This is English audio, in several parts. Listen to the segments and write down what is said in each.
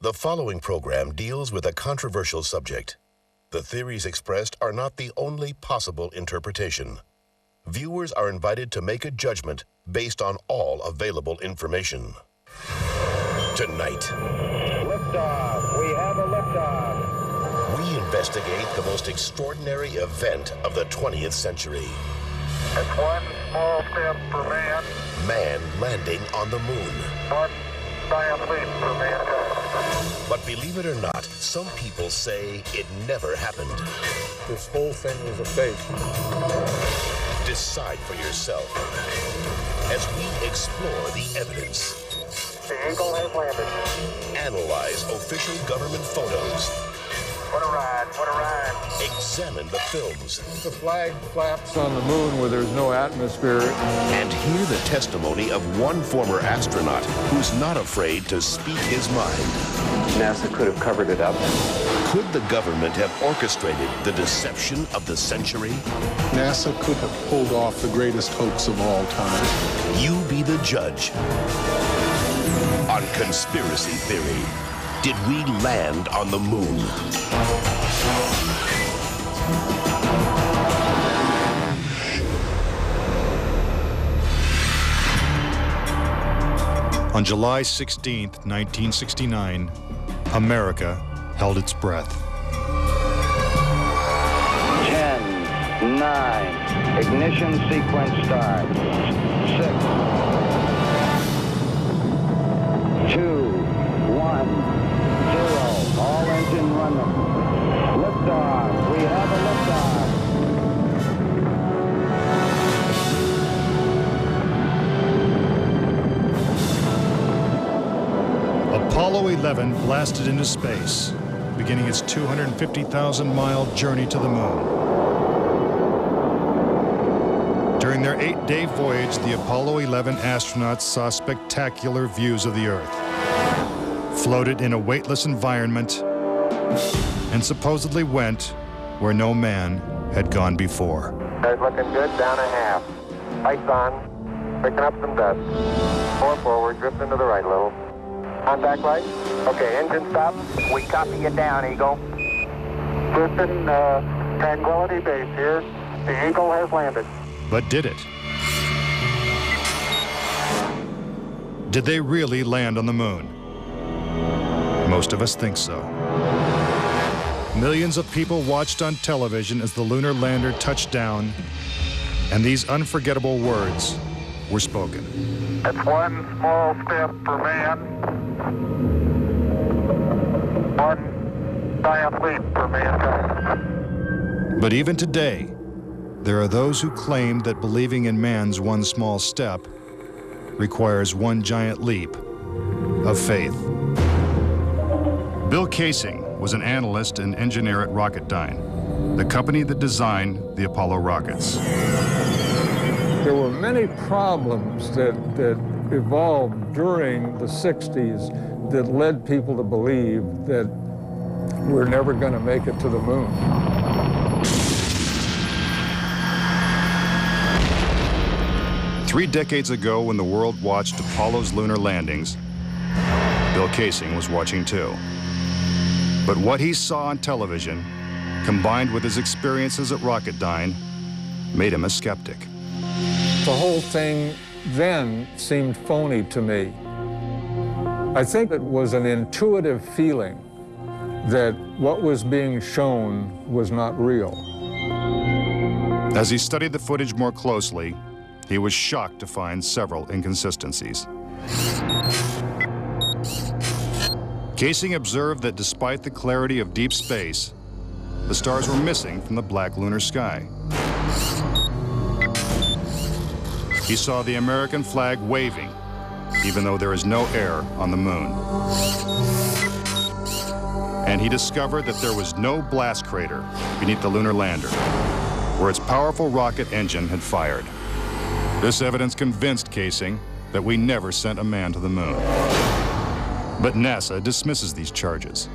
The following program deals with a controversial subject. The theories expressed are not the only possible interpretation. Viewers are invited to make a judgment based on all available information. Tonight, liftoff. We have a liftoff. we investigate the most extraordinary event of the 20th century. It's one small step for man, Man landing on the moon. one giant leap for mankind. But believe it or not, some people say it never happened. This whole thing was a fake. Decide for yourself as we explore the evidence, The Eagle has landed. analyze official government photos, What a ride, what a ride. examine the films, The flag flaps on the moon where there's no atmosphere. and hear the testimony of one former astronaut who's not afraid to speak his mind. NASA could have covered it up. Could the government have orchestrated the deception of the century? NASA could have pulled off the greatest hoax of all time. You be the judge. On Conspiracy Theory, did we land on the moon? On July 16th, 1969, America held its breath. 10, 9, ignition sequence start. 6, 2, 1, 0. All engine running. Liftoff. We have a liftoff. Apollo 11 blasted into space, beginning its 250,000-mile journey to the moon. During their 8-day voyage, the Apollo 11 astronauts saw spectacular views of the Earth, floated in a weightless environment, and supposedly went where no man had gone before. Guys looking good, down a half. Lights on, picking up some dust. 4 forward, drift into the right a little. Contact light. Okay, engine stop. We copy you down, Eagle. Houston, Tranquility Base here. The Eagle has landed. But did it? Did they really land on the moon? Most of us think so. Millions of people watched on television as the lunar lander touched down, and these unforgettable words were spoken. It's one small step for man, one giant leap for mankind. But even today, there are those who claim that believing in man's one small step requires one giant leap of faith. Bill Casing was an analyst and engineer at Rocketdyne, the company that designed the Apollo rockets. There were many problems that evolved during the 60s that led people to believe that we're never going to make it to the moon. Three decades ago, when the world watched Apollo's lunar landings, Bill Casing was watching too. But what he saw on television, combined with his experiences at Rocketdyne, made him a skeptic. The whole thing then seemed phony to me. I think it was an intuitive feeling that what was being shown was not real. As he studied the footage more closely, he was shocked to find several inconsistencies. Casing observed that despite the clarity of deep space, the stars were missing from the black lunar sky. He saw the American flag waving, even though there is no air on the moon. And he discovered that there was no blast crater beneath the lunar lander, where its powerful rocket engine had fired. This evidence convinced Casing that we never sent a man to the moon. But NASA dismisses these charges.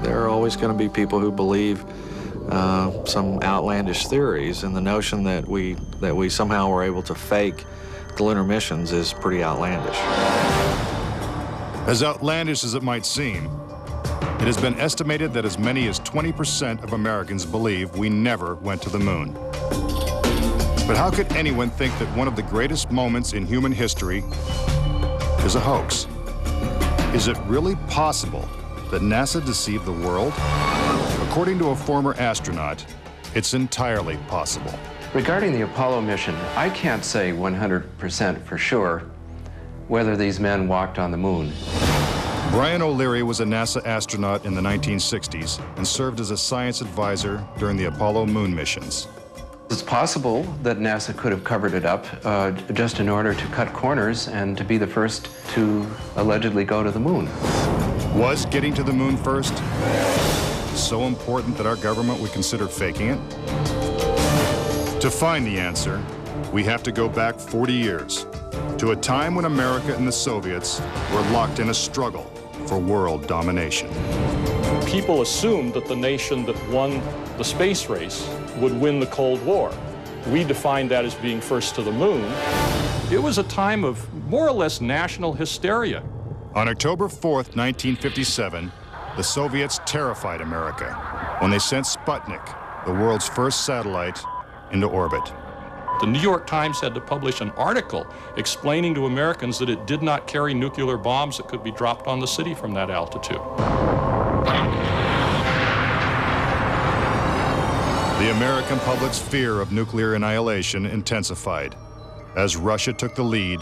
There are always going to be people who believe some outlandish theories, and the notion that we somehow were able to fake the lunar missions is pretty outlandish. As outlandish as it might seem, it has been estimated that as many as 20% of Americans believe we never went to the moon. But how could anyone think that one of the greatest moments in human history is a hoax? Is it really possible that NASA deceived the world? According to a former astronaut, it's entirely possible. Regarding the Apollo mission, I can't say 100% for sure whether these men walked on the moon. Brian O'Leary was a NASA astronaut in the 1960s and served as a science advisor during the Apollo moon missions. It's possible that NASA could have covered it up just in order to cut corners and to be the first to allegedly go to the moon. Was getting to the moon first so important that our government would consider faking it? To find the answer, we have to go back 40 years, to a time when America and the Soviets were locked in a struggle for world domination. People assumed that the nation that won the space race would win the Cold War. We defined that as being first to the moon. It was a time of more or less national hysteria. On October 4th, 1957, the Soviets terrified America when they sent Sputnik, the world's first satellite, into orbit. The New York Times had to publish an article explaining to Americans that it did not carry nuclear bombs that could be dropped on the city from that altitude. The American public's fear of nuclear annihilation intensified as Russia took the lead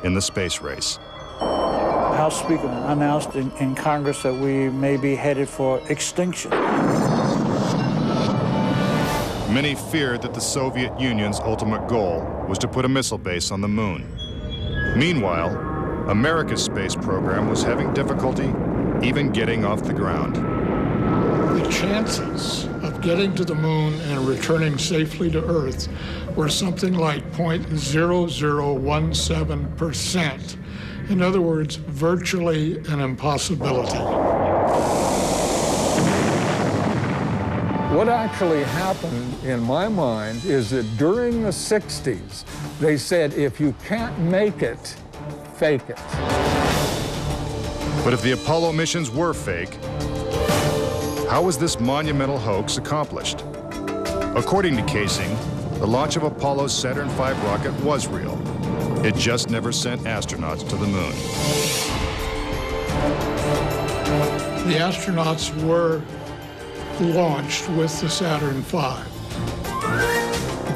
in the space race. House Speaker announced in Congress that we may be headed for extinction. Many feared that the Soviet Union's ultimate goal was to put a missile base on the moon. Meanwhile, America's space program was having difficulty even getting off the ground. The chances of getting to the moon and returning safely to Earth were something like 0.0017%. In other words, virtually an impossibility. What actually happened, in my mind, is that during the 60s, they said, if you can't make it, fake it. But if the Apollo missions were fake, how was this monumental hoax accomplished? According to Casing, the launch of Apollo's Saturn V rocket was real. It just never sent astronauts to the moon. The astronauts were launched with the Saturn V.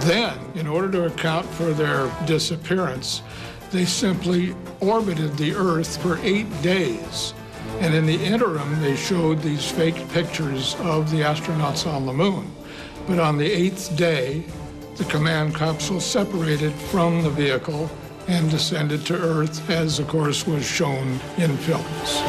Then, in order to account for their disappearance, they simply orbited the Earth for 8 days. And in the interim, they showed these fake pictures of the astronauts on the moon. But on the 8th day, the command capsule separated from the vehicle and descended to Earth, as of course was shown in films.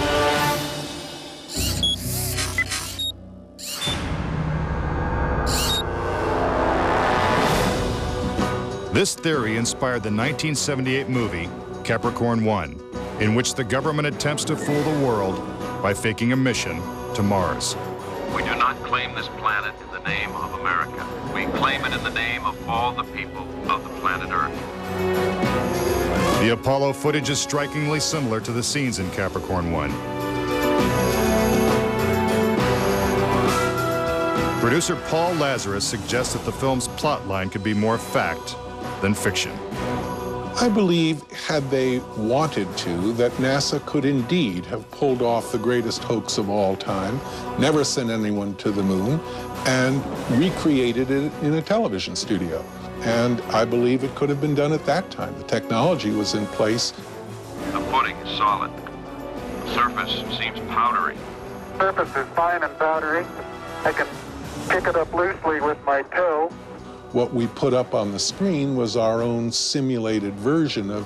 This theory inspired the 1978 movie Capricorn 1, in which the government attempts to fool the world by faking a mission to Mars. We do not claim this planet in the name of America. We claim it in the name of all the people of the planet Earth. The Apollo footage is strikingly similar to the scenes in Capricorn 1. Producer Paul Lazarus suggests that the film's plotline could be more fact than fiction. I believe, had they wanted to, that NASA could indeed have pulled off the greatest hoax of all time, never sent anyone to the moon, and recreated it in a television studio. And I believe it could have been done at that time. The technology was in place. The footing is solid. The surface seems powdery. Surface is fine and powdery. I can pick it up loosely with my toe. What we put up on the screen was our own simulated version of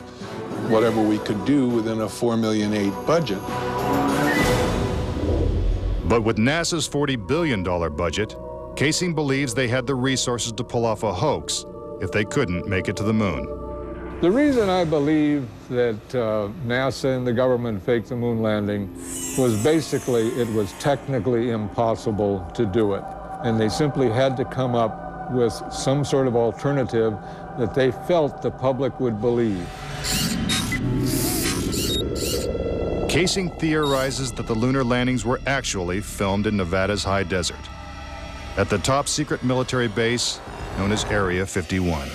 whatever we could do within a $4.8 million budget. But with NASA's $40 billion budget, Casing believes they had the resources to pull off a hoax if they couldn't make it to the moon. The reason I believe that NASA and the government faked the moon landing was basically it was technically impossible to do it. and they simply had to come up with some sort of alternative that they felt the public would believe. Casing theorizes that the lunar landings were actually filmed in Nevada's high desert, at the top-secret military base known as Area 51.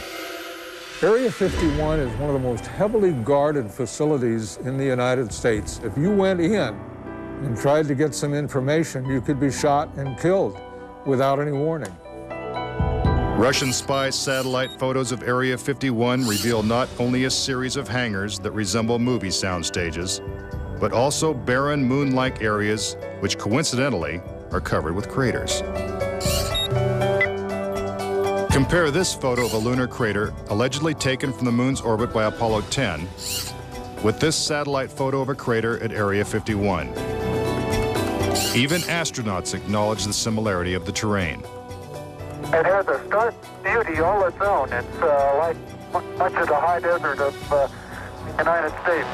Area 51 is one of the most heavily guarded facilities in the United States. If you went in and tried to get some information, you could be shot and killed without any warning. Russian spy satellite photos of Area 51 reveal not only a series of hangars that resemble movie sound stages, but also barren moon-like areas which coincidentally are covered with craters. Compare this photo of a lunar crater allegedly taken from the moon's orbit by Apollo 10 with this satellite photo of a crater at Area 51. Even astronauts acknowledge the similarity of the terrain. It has a stark beauty all its own. It's like much of the high desert of the United States.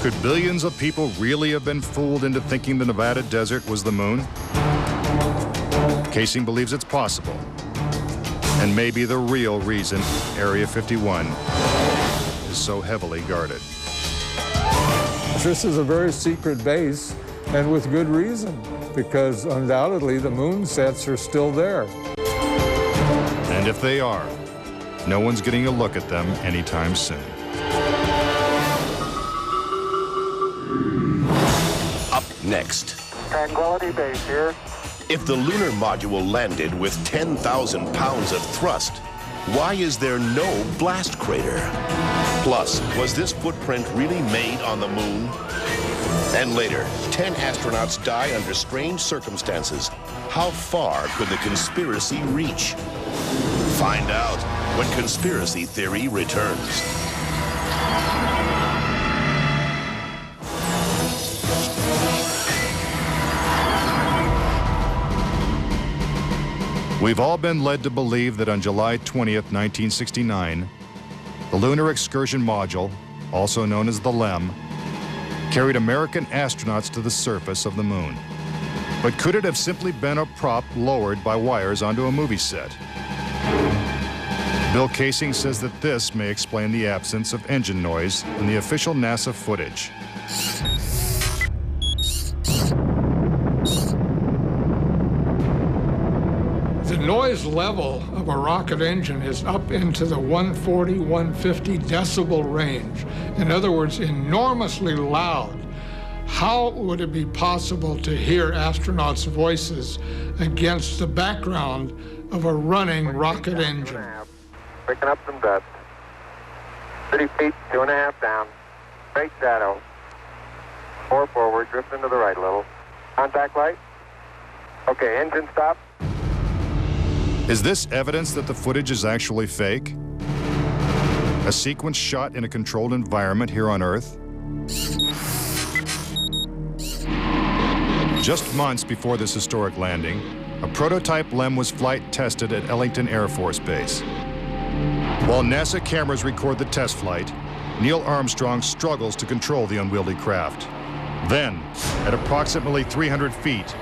Could billions of people really have been fooled into thinking the Nevada desert was the moon? Casing believes it's possible, and maybe the real reason Area 51 is so heavily guarded. This is a very secret base, and with good reason, because undoubtedly the moon sets are still there. And if they are, no one's getting a look at them anytime soon. Up next. Tranquility Base here. If the lunar module landed with 10,000 pounds of thrust, why is there no blast crater? Plus, was this footprint really made on the moon? And later, 10 astronauts die under strange circumstances. How far could the conspiracy reach? Find out when Conspiracy Theory returns. We've all been led to believe that on July 20th, 1969, the Lunar Excursion Module, also known as the LEM, carried American astronauts to the surface of the moon. But could it have simply been a prop lowered by wires onto a movie set? Bill Casing says that this may explain the absence of engine noise in the official NASA footage. The noise level of a rocket engine is up into the 140, 150 decibel range. In other words, enormously loud. How would it be possible to hear astronauts' voices against the background of a running rocket engine? Picking up some dust. 30 feet, 2.5 down. Straight shadow. 4 forward, drifting to the right a little. Contact light. Okay, engine stop. Is this evidence that the footage is actually fake? A sequence shot in a controlled environment here on Earth? Just months before this historic landing, a prototype LEM was flight tested at Ellington Air Force Base. While NASA cameras record the test flight, Neil Armstrong struggles to control the unwieldy craft. Then, at approximately 300 feet,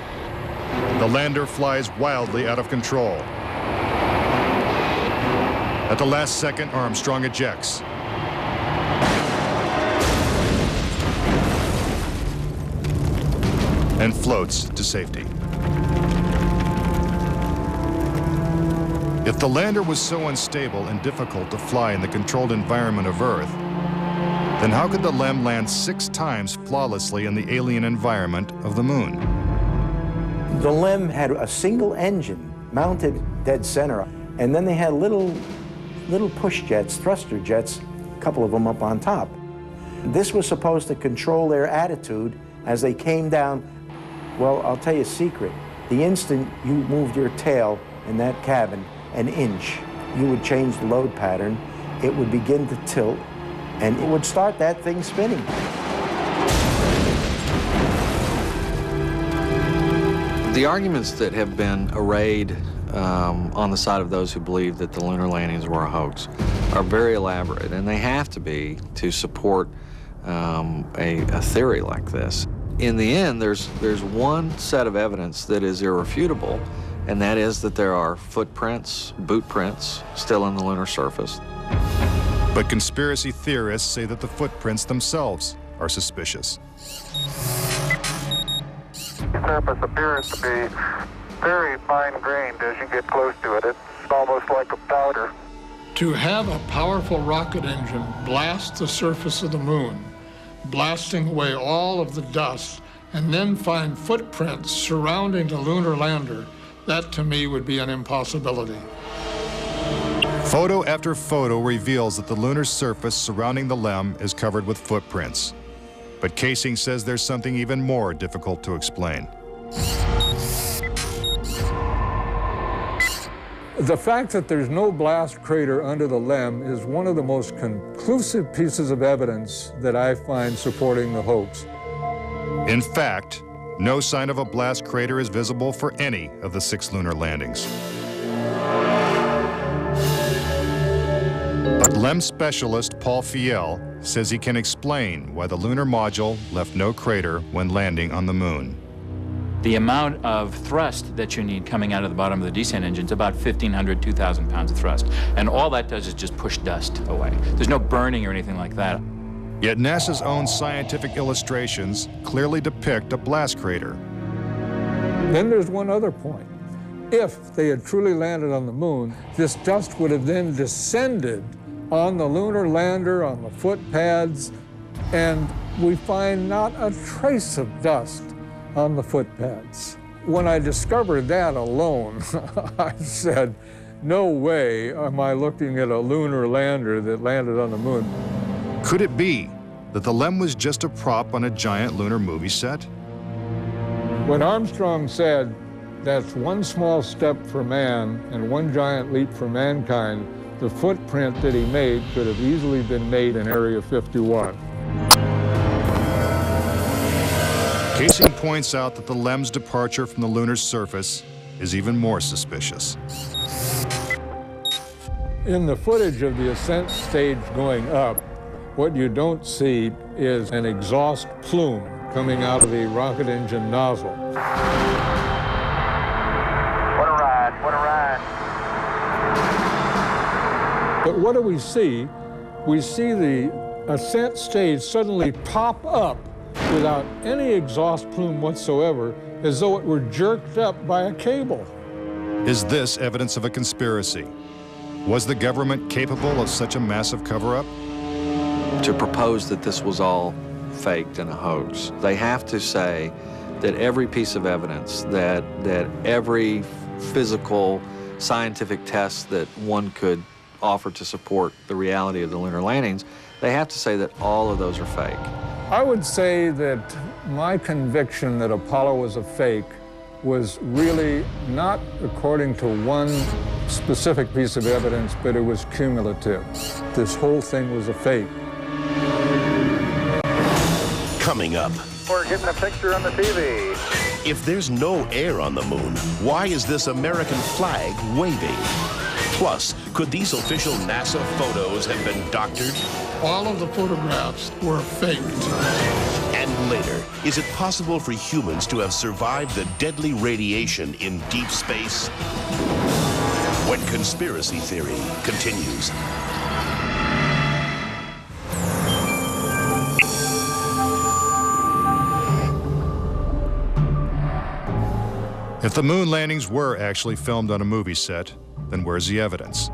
the lander flies wildly out of control. At the last second, Armstrong ejects. And floats to safety. If the lander was so unstable and difficult to fly in the controlled environment of Earth, then how could the LEM land 6 times flawlessly in the alien environment of the moon? The LEM had a single engine mounted dead center, and then they had little push jets, thruster jets, a couple of them up on top. This was supposed to control their attitude as they came down. Well, I'll tell you a secret. The instant you moved your tail in that cabin an inch, you would change the load pattern, it would begin to tilt, and it would start that thing spinning. The arguments that have been arrayed on the side of those who believe that the lunar landings were a hoax are very elaborate, and they have to be to support a theory like this. in the end, there's one set of evidence that is irrefutable, and that is that there are footprints, boot prints, still on the lunar surface. But conspiracy theorists say that the footprints themselves are suspicious. The surface appears to be very fine-grained as you get close to it. It's almost like a powder. To have a powerful rocket engine blast the surface of the moon, blasting away all of the dust, and then find footprints surrounding the lunar lander, that to me would be an impossibility. Photo after photo reveals that the lunar surface surrounding the LEM is covered with footprints. But Casing says there's something even more difficult to explain. The fact that there's no blast crater under the LEM is one of the most conclusive pieces of evidence that I find supporting the hoax. In fact, no sign of a blast crater is visible for any of the 6 lunar landings. But LEM specialist Paul Fiel says he can explain why the lunar module left no crater when landing on the moon. The amount of thrust that you need coming out of the bottom of the descent engine is about 1,500, 2,000 pounds of thrust. And all that does is just push dust away. There's no burning or anything like that. Yet NASA's own scientific illustrations clearly depict a blast crater. Then there's one other point. If they had truly landed on the moon, this dust would have then descended on the lunar lander, on the foot pads, and we find not a trace of dust on the foot pads. When I discovered that alone, I said, no way am I looking at a lunar lander that landed on the moon. Could it be that the LEM was just a prop on a giant lunar movie set? When Armstrong said, that's one small step for man and one giant leap for mankind, the footprint that he made could have easily been made in Area 51. Casing points out that the LEM's departure from the lunar surface is even more suspicious. In the footage of the ascent stage going up, what you don't see is an exhaust plume coming out of the rocket engine nozzle. What a ride, what a ride. But what do we see? We see the ascent stage suddenly pop up without any exhaust plume whatsoever, as though it were jerked up by a cable. Is this evidence of a conspiracy? Was the government capable of such a massive cover-up? To propose that this was all faked and a hoax, they have to say that every piece of evidence, that every physical, scientific test that one could offer to support the reality of the lunar landings, they have to say that all of those are fake. I would say that my conviction that Apollo was a fake was really not according to one specific piece of evidence, but it was cumulative. This whole thing was a fake. Coming up. We're getting a picture on the TV. If there's no air on the moon, why is this American flag waving? Plus, could these official NASA photos have been doctored? All of the photographs were faked. And later, is it possible for humans to have survived the deadly radiation in deep space? When Conspiracy Theory continues. If the moon landings were actually filmed on a movie set, then where's the evidence?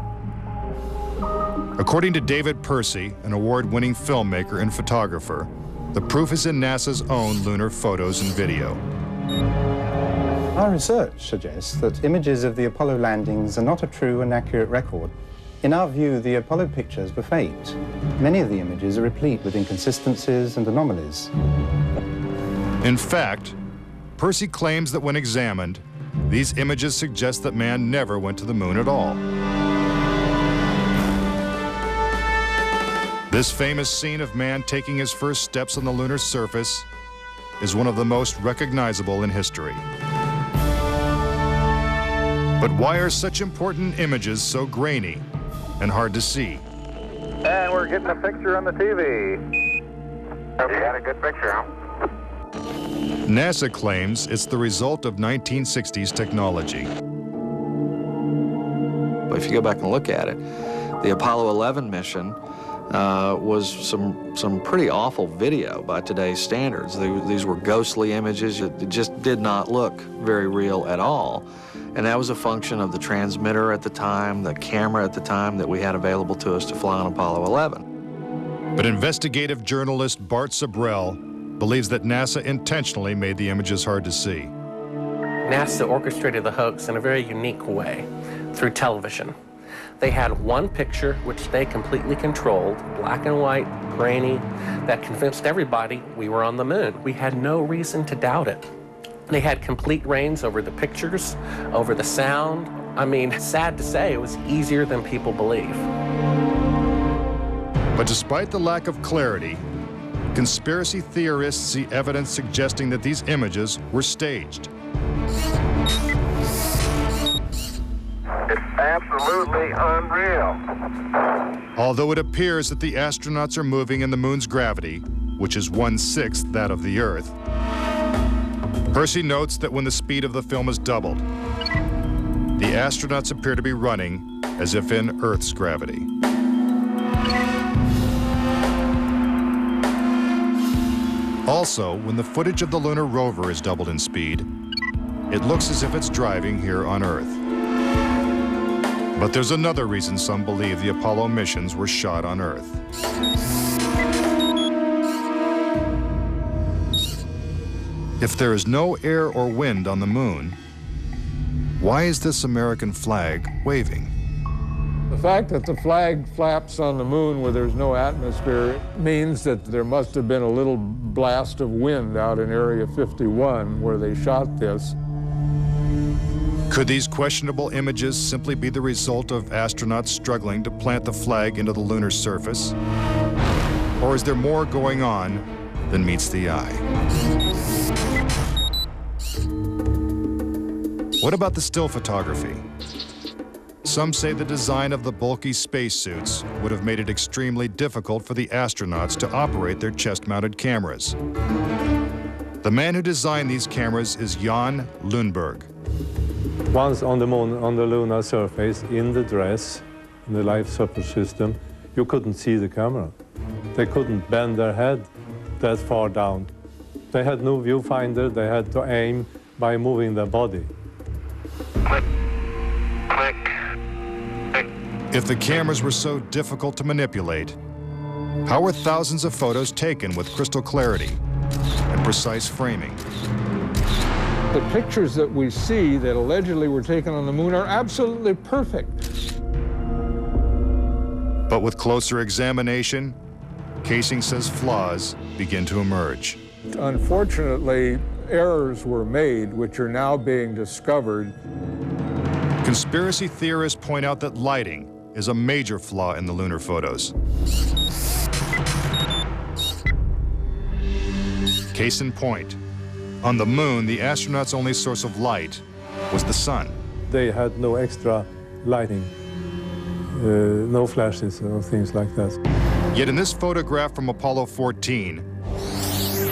According to David Percy, an award-winning filmmaker and photographer, the proof is in NASA's own lunar photos and video. Our research suggests that images of the Apollo landings are not a true and accurate record. In our view, the Apollo pictures were faked. Many of the images are replete with inconsistencies and anomalies. In fact, Percy claims that when examined, these images suggest that man never went to the moon at all. This famous scene of man taking his first steps on the lunar surface is one of the most recognizable in history. But why are such important images so grainy and hard to see? And we're getting a picture on the TV. Okay, got a good picture, huh? NASA claims it's the result of 1960s technology. If you go back and look at it, the Apollo 11 mission was some pretty awful video by today's standards. These were ghostly images. It just did not look very real at all. And that was a function of the transmitter at the time, the camera at the time that we had available to us to fly on Apollo 11. But investigative journalist Bart Sabrell believes that NASA intentionally made the images hard to see. NASA orchestrated the hoax in a very unique way through television. They had one picture which they completely controlled, black and white, grainy, that convinced everybody we were on the moon. We had no reason to doubt it. They had complete reins over the pictures, over the sound. I mean, sad to say, it was easier than people believe. But despite the lack of clarity, conspiracy theorists see evidence suggesting that these images were staged. It's absolutely unreal. Although it appears that the astronauts are moving in the moon's gravity, which is 1/6 that of the Earth, Percy notes that when the speed of the film is doubled, the astronauts appear to be running as if in Earth's gravity. Also, when the footage of the lunar rover is doubled in speed, it looks as if it's driving here on Earth. But there's another reason some believe the Apollo missions were shot on Earth. If there is no air or wind on the moon, why is this American flag waving? The fact that the flag flaps on the moon where there's no atmosphere means that there must have been a little blast of wind out in Area 51 where they shot this. Could these questionable images simply be the result of astronauts struggling to plant the flag into the lunar surface? Or is there more going on than meets the eye? What about the still photography? Some say the design of the bulky spacesuits would have made it extremely difficult for the astronauts to operate their chest-mounted cameras. The man who designed these cameras is Jan Lundberg. Once on the moon, on the lunar surface, in the dress, in the life support system, you couldn't see the camera. They couldn't bend their head that far down. They had no viewfinder. They had to aim by moving their body. Click, click, click. If the cameras were so difficult to manipulate, how were thousands of photos taken with crystal clarity and precise framing? The pictures that we see that allegedly were taken on the moon are absolutely perfect. But with closer examination, Casing says flaws begin to emerge. Unfortunately, errors were made which are now being discovered. Conspiracy theorists point out that lighting is a major flaw in the lunar photos. Case in point, on the moon, the astronauts' only source of light was the sun. They had no extra lighting, no flashes or things like that. Yet in this photograph from Apollo 14,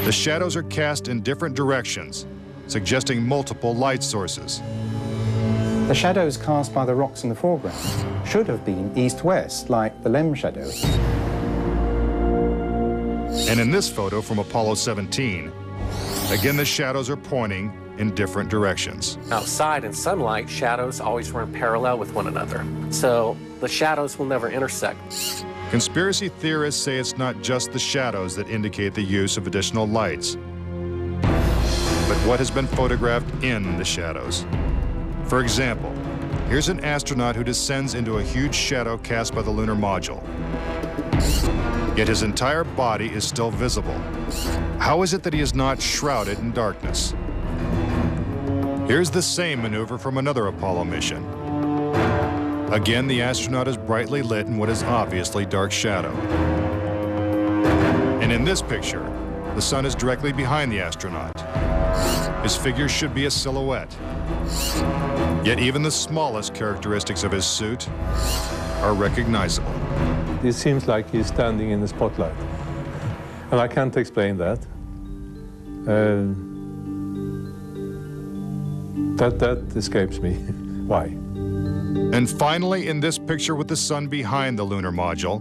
the shadows are cast in different directions, suggesting multiple light sources. The shadows cast by the rocks in the foreground should have been east-west, like the LEM shadow. And in this photo from Apollo 17, again the shadows are pointing in different directions. Outside in sunlight, shadows always run parallel with one another. So the shadows will never intersect. Conspiracy theorists say it's not just the shadows that indicate the use of additional lights, but what has been photographed in the shadows. For example, here's an astronaut who descends into a huge shadow cast by the lunar module. Yet his entire body is still visible. How is it that he is not shrouded in darkness? Here's the same maneuver from another Apollo mission. Again, the astronaut is brightly lit in what is obviously dark shadow. And in this picture, the sun is directly behind the astronaut. His figure should be a silhouette. Yet even the smallest characteristics of his suit are recognizable. It seems like he's standing in the spotlight. And I can't explain that. That escapes me. Why? And finally, in this picture with the sun behind the lunar module,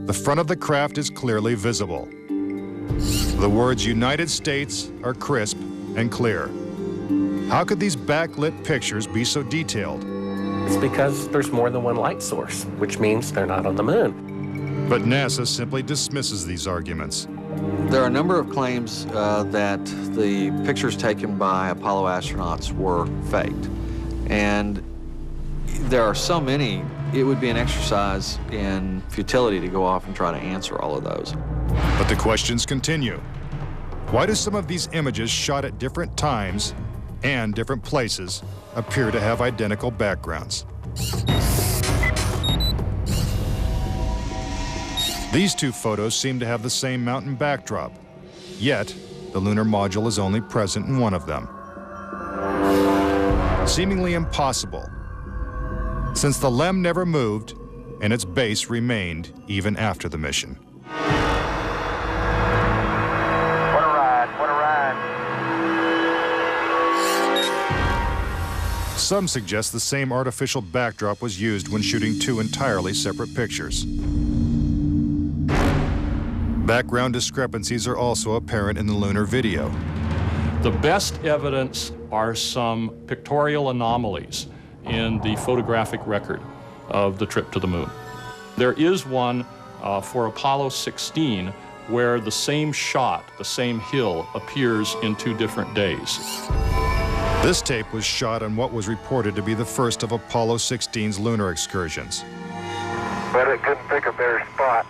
the front of the craft is clearly visible. The words United States are crisp and clear. How could these backlit pictures be so detailed? It's because there's more than one light source, which means they're not on the moon. But NASA simply dismisses these arguments. There are a number of claims that the pictures taken by Apollo astronauts were faked. And there are so many, it would be an exercise in futility to go off and try to answer all of those. But the questions continue. Why do some of these images shot at different times and different places appear to have identical backgrounds? These two photos seem to have the same mountain backdrop, yet the lunar module is only present in one of them. Seemingly impossible, since the LEM never moved and its base remained even after the mission. What a ride, what a ride. Some suggest the same artificial backdrop was used when shooting two entirely separate pictures. Background discrepancies are also apparent in the lunar video. The best evidence are some pictorial anomalies in the photographic record of the trip to the moon. There is one for Apollo 16 where the same shot, the same hill, appears in 2 different days. This tape was shot on what was reported to be the first of Apollo 16's lunar excursions. But it couldn't pick a better spot.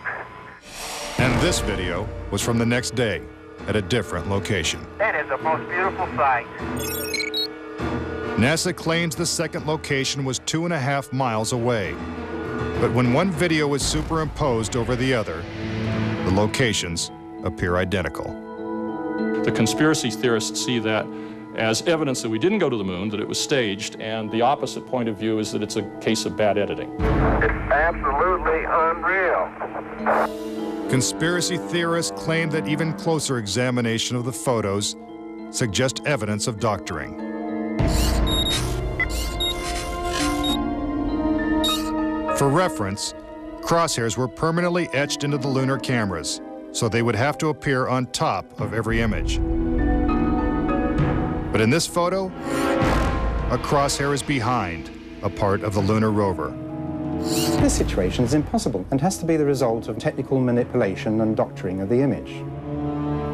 And this video was from the next day at a different location. That is the most beautiful sight. NASA claims the second location was 2.5 miles away. But when one video is superimposed over the other, the locations appear identical. The conspiracy theorists see that as evidence that we didn't go to the moon, that it was staged, and the opposite point of view is that it's a case of bad editing. It's absolutely unreal. Conspiracy theorists claim that even closer examination of the photos suggest evidence of doctoring. For reference, crosshairs were permanently etched into the lunar cameras, so they would have to appear on top of every image. But in this photo, a crosshair is behind a part of the lunar rover. This situation is impossible and has to be the result of technical manipulation and doctoring of the image.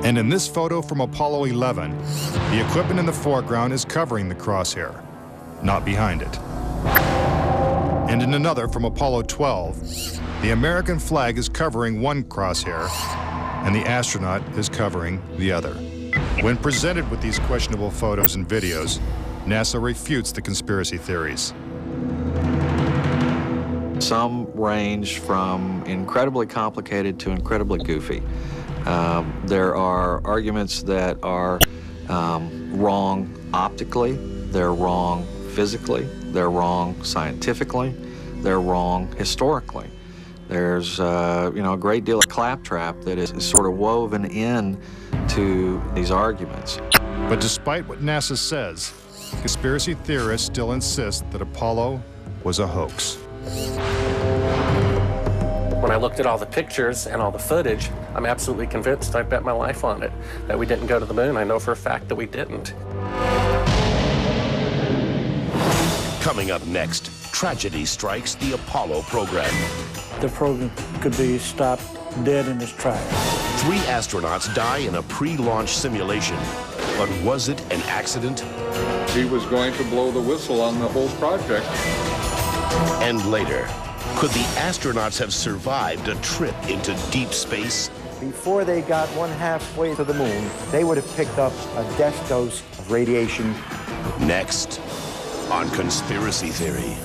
And in this photo from Apollo 11, the equipment in the foreground is covering the crosshair, not behind it. And in another from Apollo 12, the American flag is covering one crosshair and the astronaut is covering the other. When presented with these questionable photos and videos, NASA refutes the conspiracy theories. Some range from incredibly complicated to incredibly goofy. There are arguments that are wrong optically, they're wrong physically, they're wrong scientifically, they're wrong historically. There's a great deal of claptrap that is sort of woven in to these arguments. But despite what NASA says, conspiracy theorists still insist that Apollo was a hoax. When I looked at all the pictures and all the footage, I'm absolutely convinced, I bet my life on it, that we didn't go to the moon. I know for a fact that we didn't. Coming up next, tragedy strikes the Apollo program. The program could be stopped dead in its tracks. 3 astronauts die in a pre-launch simulation. But was it an accident? He was going to blow the whistle on the whole project. And later, could the astronauts have survived a trip into deep space? Before they got 1/2 to the moon, they would have picked up a death dose of radiation. Next, on Conspiracy Theory.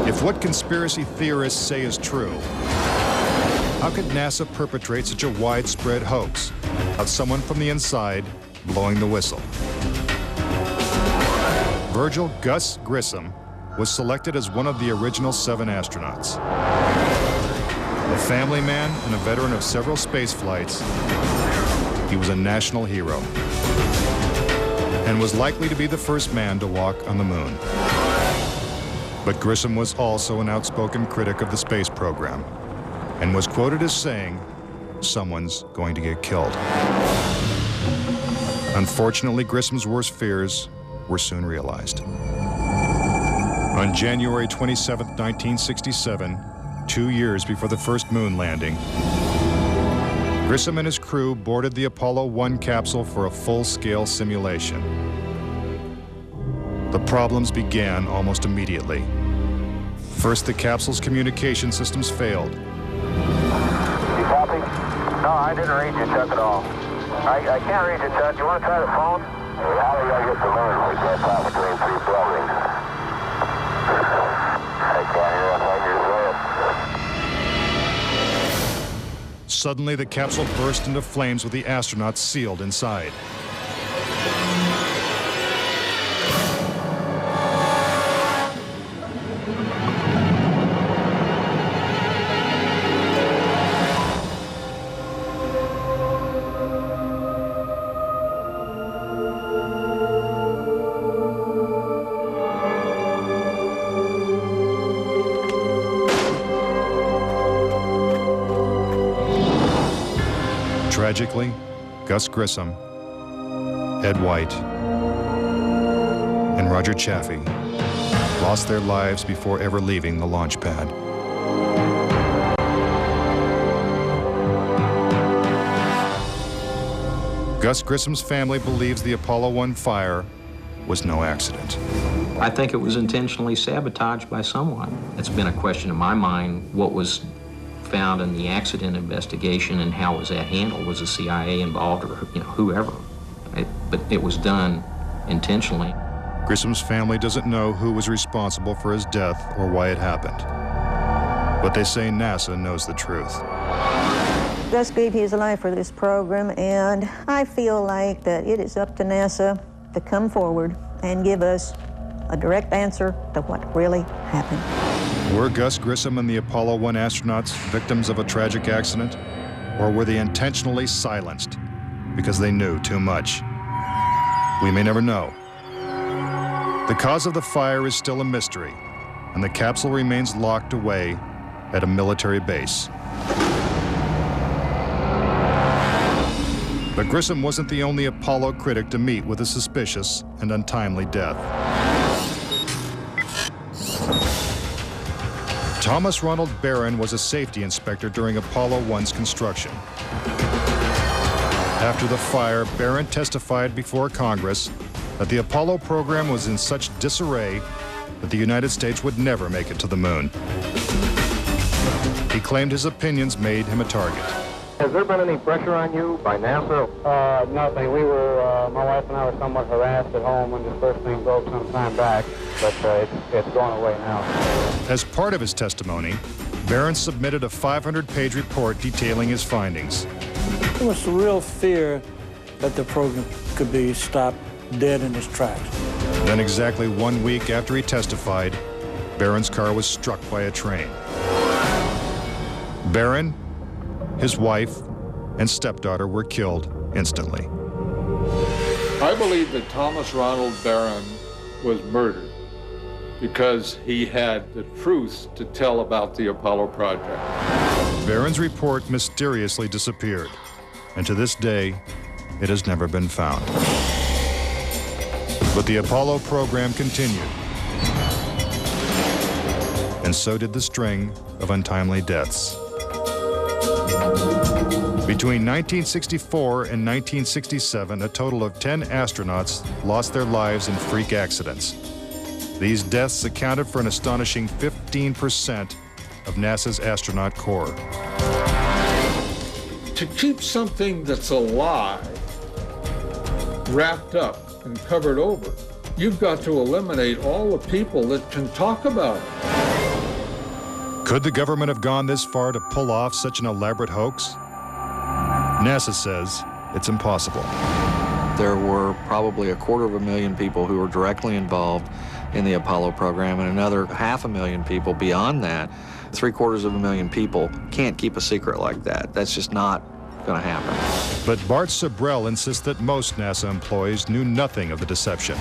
If what conspiracy theorists say is true, how could NASA perpetrate such a widespread hoax of someone from the inside blowing the whistle? Virgil Gus Grissom was selected as one of the original 7 astronauts. A family man and a veteran of several space flights, he was a national hero and was likely to be the first man to walk on the moon. But Grissom was also an outspoken critic of the space program and was quoted as saying, "Someone's going to get killed." Unfortunately, Grissom's worst fears were soon realized. On January 27, 1967, 2 years before the first moon landing, Grissom and his crew boarded the Apollo 1 capsule for a full-scale simulation. The problems began almost immediately. First, the capsule's communication systems failed. You copy? No, I didn't read you, Chuck, at all. I can't read you, Chuck. You want to try the phone? How do I get the moon? We can't talk between 3 buildings. I can't hear a thing you're saying. Suddenly, the capsule burst into flames with the astronauts sealed inside. Tragically, Gus Grissom, Ed White, and Roger Chaffee lost their lives before ever leaving the launch pad. Gus Grissom's family believes the Apollo 1 fire was no accident. I think it was intentionally sabotaged by someone. It's been a question in my mind, what was found in the accident investigation and how was that handled? Was the CIA involved or whoever? But it was done intentionally. Grissom's family doesn't know who was responsible for his death or why it happened. But they say NASA knows the truth. Gus gave his life for this program, and I feel like that it is up to NASA to come forward and give us a direct answer to what really happened. Were Gus Grissom and the Apollo 1 astronauts victims of a tragic accident? Or were they intentionally silenced because they knew too much? We may never know. The cause of the fire is still a mystery, and the capsule remains locked away at a military base. But Grissom wasn't the only Apollo critic to meet with a suspicious and untimely death. Thomas Ronald Barron was a safety inspector during Apollo 1's construction. After the fire, Barron testified before Congress that the Apollo program was in such disarray that the United States would never make it to the moon. He claimed his opinions made him a target. Has there been any pressure on you by NASA? Nothing. We were, my wife and I were somewhat harassed at home when this first thing broke some time back, but it's gone away now. As part of his testimony, Barron submitted a 500-page report detailing his findings. There was a real fear that the program could be stopped dead in its tracks. Then exactly 1 week after he testified, Barron's car was struck by a train. Barron, his wife, and stepdaughter were killed instantly. I believe that Thomas Ronald Barron was murdered because he had the truth to tell about the Apollo project. Barron's report mysteriously disappeared, and to this day, it has never been found. But the Apollo program continued, and so did the string of untimely deaths. Between 1964 and 1967, a total of 10 astronauts lost their lives in freak accidents. These deaths accounted for an astonishing 15% of NASA's astronaut corps. To keep something that's alive wrapped up and covered over, you've got to eliminate all the people that can talk about it. Could the government have gone this far to pull off such an elaborate hoax? NASA says it's impossible. There were probably 250,000 people who were directly involved in the Apollo program, and another 500,000 people beyond that. 750,000 people can't keep a secret like that. That's just not going to happen. But Bart Sabrell insists that most NASA employees knew nothing of the deception.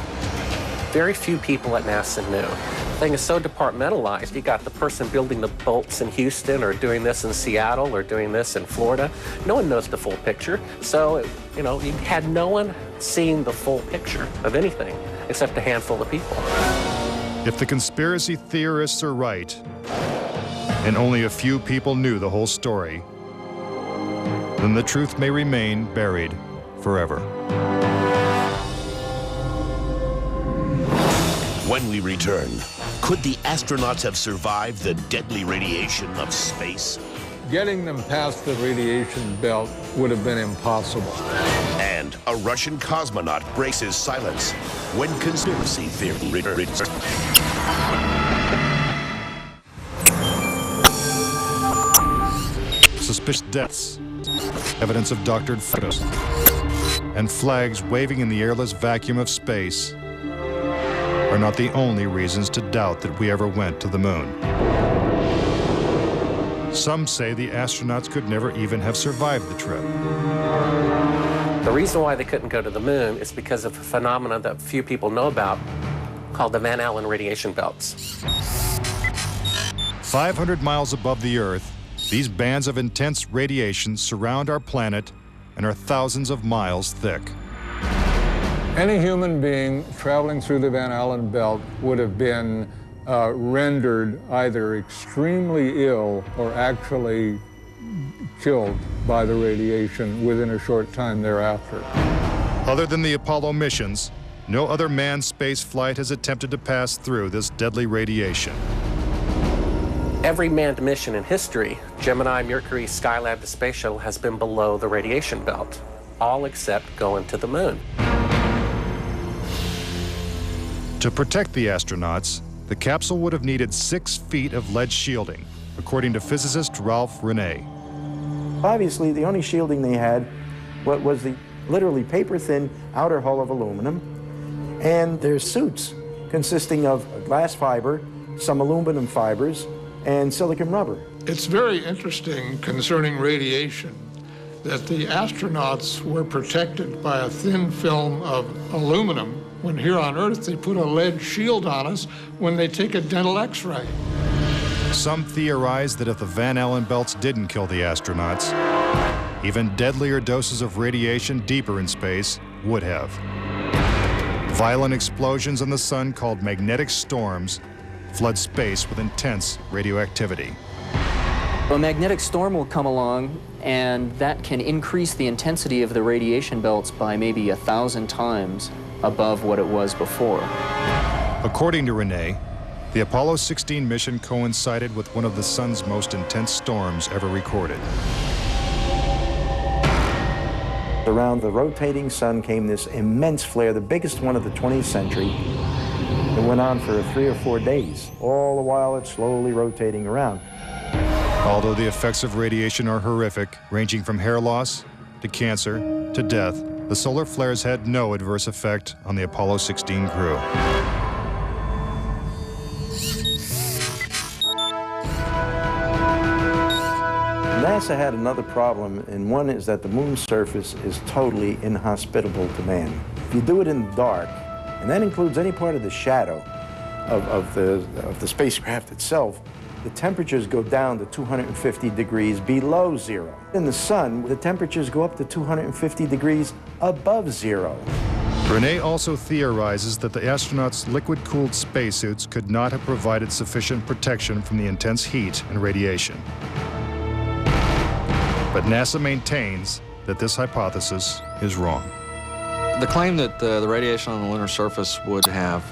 Very few people at NASA knew. The thing is so departmentalized. You got the person building the bolts in Houston, or doing this in Seattle, or doing this in Florida. No one knows the full picture. So, you know, you had no one seeing the full picture of anything except a handful of people. If the conspiracy theorists are right, and only a few people knew the whole story, then the truth may remain buried forever. When we return, could the astronauts have survived the deadly radiation of space? Getting them past the radiation belt would have been impossible. And a Russian cosmonaut breaks his silence when conspiracy theory returns. Suspicious deaths, evidence of doctored photos, and flags waving in the airless vacuum of space are not the only reasons to doubt that we ever went to the moon. Some say the astronauts could never even have survived the trip. The reason why they couldn't go to the moon is because of a phenomenon that few people know about called the Van Allen radiation belts. 500 miles above the Earth, these bands of intense radiation surround our planet and are thousands of miles thick. Any human being traveling through the Van Allen belt would have been rendered either extremely ill or actually killed by the radiation within a short time thereafter. Other than the Apollo missions, no other manned space flight has attempted to pass through this deadly radiation. Every manned mission in history, Gemini, Mercury, Skylab, the Space Shuttle, has been below the radiation belt, all except going to the moon. To protect the astronauts, the capsule would have needed 6 feet of lead shielding, according to physicist Ralph Renee. Obviously, the only shielding they had was the literally paper-thin outer hull of aluminum, and their suits consisting of glass fiber, some aluminum fibers, and silicon rubber. It's very interesting concerning radiation that the astronauts were protected by a thin film of aluminum, when here on Earth they put a lead shield on us when they take a dental x-ray. Some theorize that if the Van Allen belts didn't kill the astronauts, even deadlier doses of radiation deeper in space would have. Violent explosions in the sun called magnetic storms flood space with intense radioactivity. A magnetic storm will come along, and that can increase the intensity of the radiation belts by maybe 1,000 times above what it was before. According to Renee, the Apollo 16 mission coincided with one of the sun's most intense storms ever recorded. Around the rotating sun came this immense flare, the biggest one of the 20th century. It went on for 3 or 4 days. All the while it's slowly rotating around. Although the effects of radiation are horrific, ranging from hair loss to cancer to death, the solar flares had no adverse effect on the Apollo 16 crew. NASA had another problem, and one is that the moon's surface is totally inhospitable to man. If you do it in the dark, and that includes any part of the shadow of the spacecraft itself, the temperatures go down to 250 degrees below zero. In the sun, the temperatures go up to 250 degrees above zero. Renee also theorizes that the astronauts' liquid-cooled spacesuits could not have provided sufficient protection from the intense heat and radiation. But NASA maintains that this hypothesis is wrong. The claim that the radiation on the lunar surface would have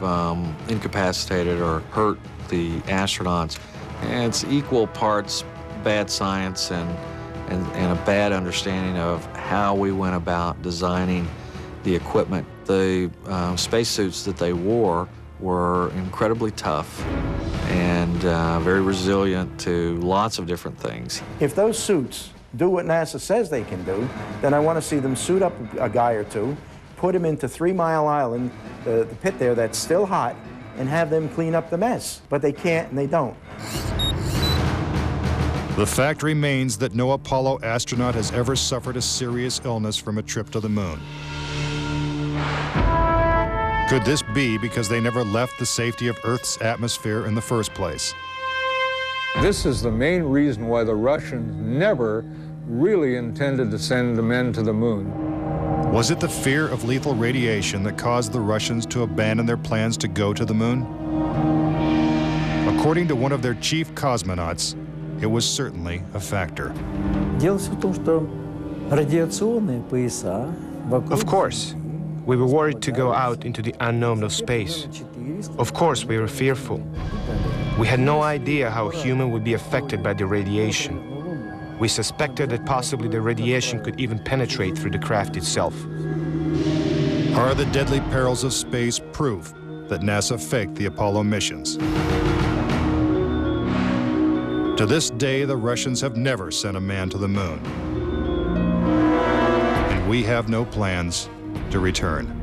incapacitated or hurt the astronauts, it's equal parts bad science and a bad understanding of how we went about designing the equipment. The spacesuits that they wore were incredibly tough and very resilient to lots of different things. If those suits do what NASA says they can do, then I want to see them suit up a guy or two, put them into 3 Mile Island, the pit there that's still hot, and have them clean up the mess. But they can't and they don't. The fact remains that no Apollo astronaut has ever suffered a serious illness from a trip to the moon. Could this be because they never left the safety of Earth's atmosphere in the first place? This is the main reason why the Russians never really intended to send the men to the moon. Was it the fear of lethal radiation that caused the Russians to abandon their plans to go to the moon? According to one of their chief cosmonauts, it was certainly a factor. Of course, we were worried to go out into the unknown of space. Of course, we were fearful. We had no idea how a human would be affected by the radiation. We suspected that possibly the radiation could even penetrate through the craft itself. Are the deadly perils of space proof that NASA faked the Apollo missions? To this day, the Russians have never sent a man to the moon. And we have no plans to return.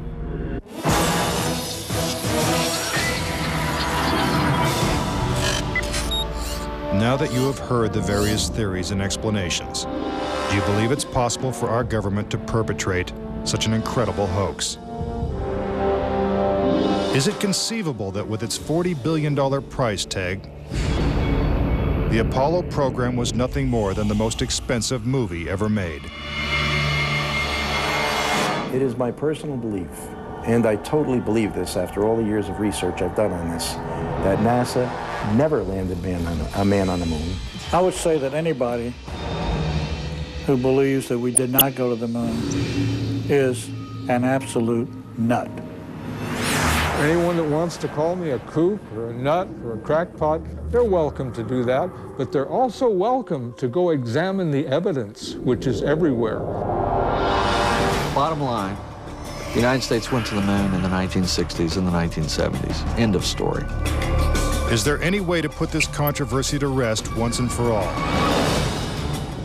Now that you have heard the various theories and explanations, do you believe it's possible for our government to perpetrate such an incredible hoax? Is it conceivable that with its $40 billion price tag, the Apollo program was nothing more than the most expensive movie ever made? It is my personal belief, and I totally believe this after all the years of research I've done on this, that NASA never landed a man on the moon. I would say that anybody who believes that we did not go to the moon is an absolute nut. Anyone that wants to call me a kook or a nut or a crackpot, they're welcome to do that, but they're also welcome to go examine the evidence, which is everywhere. Bottom line, the United States went to the moon in the 1960s and the 1970s. End of story. Is there any way to put this controversy to rest once and for all?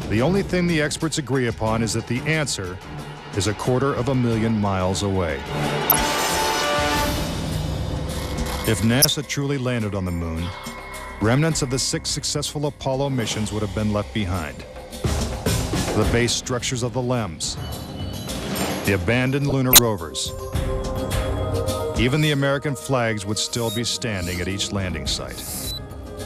The only thing the experts agree upon is that the answer is 250,000 miles away. If NASA truly landed on the moon, remnants of the 6 successful Apollo missions would have been left behind. The base structures of the LEMs, the abandoned lunar rovers. Even the American flags would still be standing at each landing site.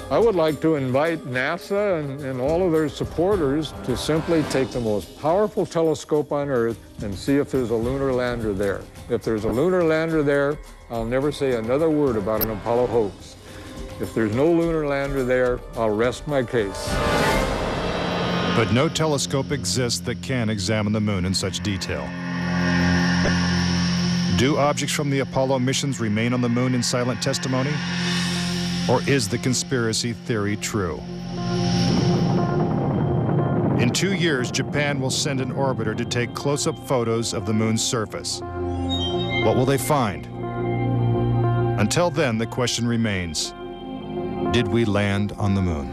I would like to invite NASA and all of their supporters to simply take the most powerful telescope on Earth and see if there's a lunar lander there. If there's a lunar lander there, I'll never say another word about an Apollo hoax. If there's no lunar lander there, I'll rest my case. But no telescope exists that can examine the moon in such detail. Do objects from the Apollo missions remain on the moon in silent testimony? Or is the conspiracy theory true? In 2 years, Japan will send an orbiter to take close-up photos of the moon's surface. What will they find? Until then, the question remains, did we land on the moon?